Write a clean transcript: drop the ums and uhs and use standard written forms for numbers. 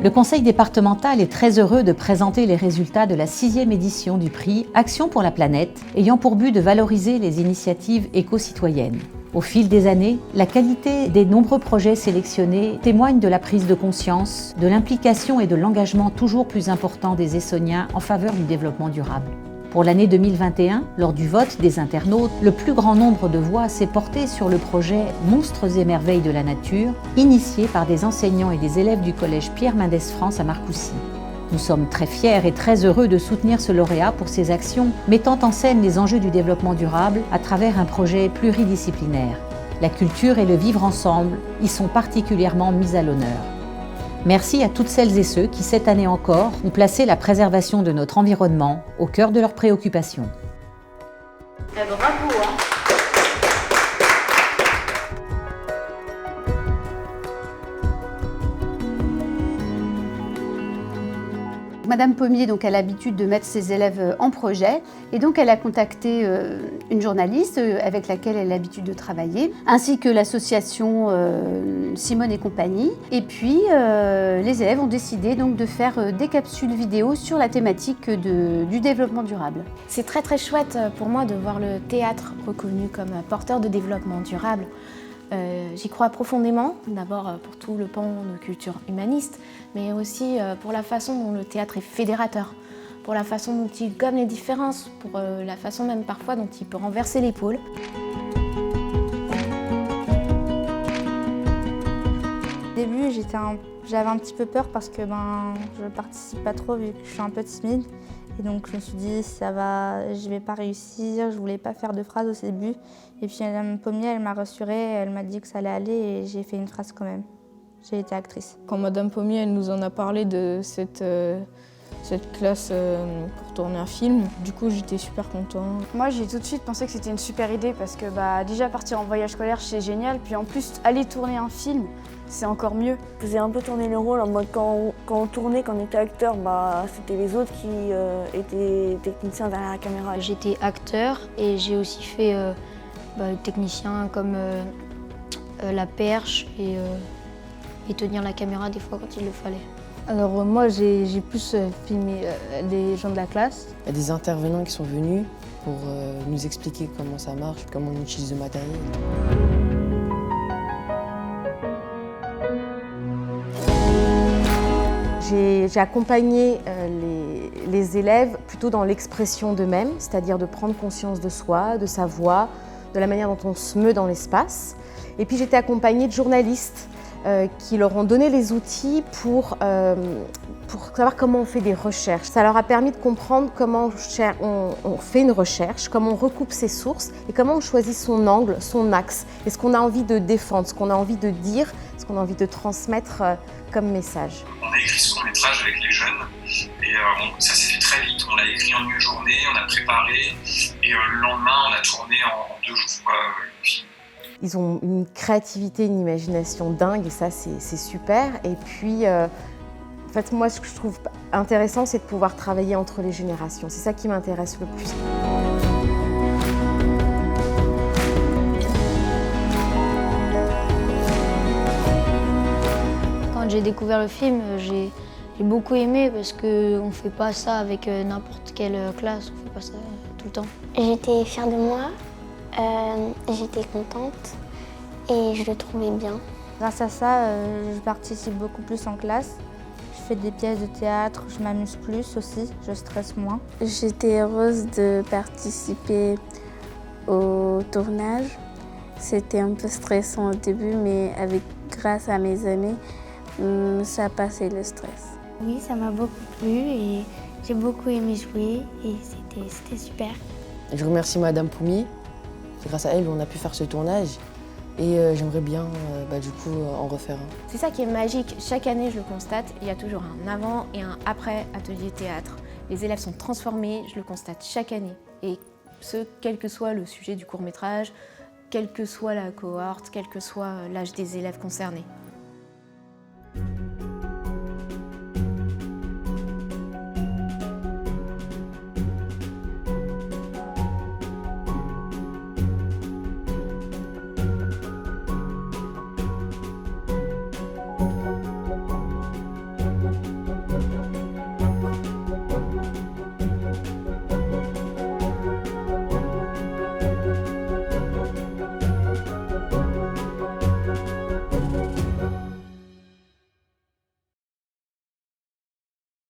Le conseil départemental est très heureux de présenter les résultats de la 6e édition du prix Action pour la planète, ayant pour but de valoriser les initiatives éco-citoyennes. Au fil des années, la qualité des nombreux projets sélectionnés témoigne de la prise de conscience, de l'implication et de l'engagement toujours plus important des Essonniens en faveur du développement durable. Pour l'année 2021, lors du vote des internautes, le plus grand nombre de voix s'est porté sur le projet Monstres et merveilles de la nature, initié par des enseignants et des élèves du collège Pierre Mendès France à Marcoussis. Nous sommes très fiers et très heureux de soutenir ce lauréat pour ses actions, mettant en scène les enjeux du développement durable à travers un projet pluridisciplinaire. La culture et le vivre ensemble y sont particulièrement mis à l'honneur. Merci à toutes celles et ceux qui, cette année encore, ont placé la préservation de notre environnement au cœur de leurs préoccupations. Bravo, hein. Madame Pommier, donc, elle a l'habitude de mettre ses élèves en projet et donc elle a contacté une journaliste avec laquelle elle a l'habitude de travailler, ainsi que l'association Simone et compagnie. Et puis les élèves ont décidé donc de faire des capsules vidéo sur la thématique du développement durable. C'est très très chouette pour moi de voir le théâtre reconnu comme porteur de développement durable. J'y crois profondément, d'abord pour tout le pan de culture humaniste, mais aussi pour la façon dont le théâtre est fédérateur, pour la façon dont il gomme les différences, pour la façon même parfois dont il peut renverser l'épaule. Au début, j'avais un petit peu peur parce que je participe pas trop vu que je suis un peu timide. Et donc je me suis dit, je vais pas réussir, je voulais pas faire de phrases au début. Et puis Madame Pommier, elle m'a rassurée, elle m'a dit que ça allait aller et j'ai fait une phrase quand même. J'ai été actrice. Quand Madame Pommier elle nous en a parlé de cette classe pour tourner un film, du coup j'étais super contente. Moi j'ai tout de suite pensé que c'était une super idée parce que déjà partir en voyage scolaire c'est génial, puis en plus aller tourner un film, c'est encore mieux. Je faisais un peu tourner le rôle en mode quand on tournait, quand on était acteur, c'était les autres qui étaient techniciens derrière la caméra. J'étais acteur et j'ai aussi fait technicien comme la perche et tenir la caméra des fois quand il le fallait. Alors moi j'ai plus filmé les gens de la classe. Il y a des intervenants qui sont venus pour nous expliquer comment ça marche, comment on utilise le matériel. J'ai accompagné les élèves plutôt dans l'expression d'eux-mêmes, c'est-à-dire de prendre conscience de soi, de sa voix, de la manière dont on se meut dans l'espace. Et puis j'étais accompagnée de journalistes qui leur ont donné les outils pour savoir comment on fait des recherches. Ça leur a permis de comprendre comment on fait une recherche, comment on recoupe ses sources et comment on choisit son angle, son axe, et ce qu'on a envie de défendre, ce qu'on a envie de dire, ce qu'on a envie de transmettre comme message. On a écrit ce court-métrage avec les jeunes et ça s'est fait très vite. On l'a écrit en une journée, on a préparé et le lendemain on a tourné en 2 jours. Ils ont une créativité, une imagination dingue et ça c'est super. Et puis en fait moi ce que je trouve intéressant c'est de pouvoir travailler entre les générations. C'est ça qui m'intéresse le plus. Quand j'ai découvert le film, j'ai beaucoup aimé parce qu'on ne fait pas ça avec n'importe quelle classe, on ne fait pas ça tout le temps. J'étais fière de moi, j'étais contente et je le trouvais bien. Grâce à ça, je participe beaucoup plus en classe. Je fais des pièces de théâtre, je m'amuse plus aussi, je stresse moins. J'étais heureuse de participer au tournage. C'était un peu stressant au début, mais grâce à mes amis, ça a passé le stress. Oui, ça m'a beaucoup plu et j'ai beaucoup aimé jouer et c'était super. Je remercie Madame Pommier. C'est grâce à elle qu'on a pu faire ce tournage et j'aimerais bien du coup en refaire un. C'est ça qui est magique. Chaque année, je le constate, il y a toujours un avant et un après atelier théâtre. Les élèves sont transformés, je le constate chaque année. Et ce, quel que soit le sujet du court-métrage, quelle que soit la cohorte, quel que soit l'âge des élèves concernés.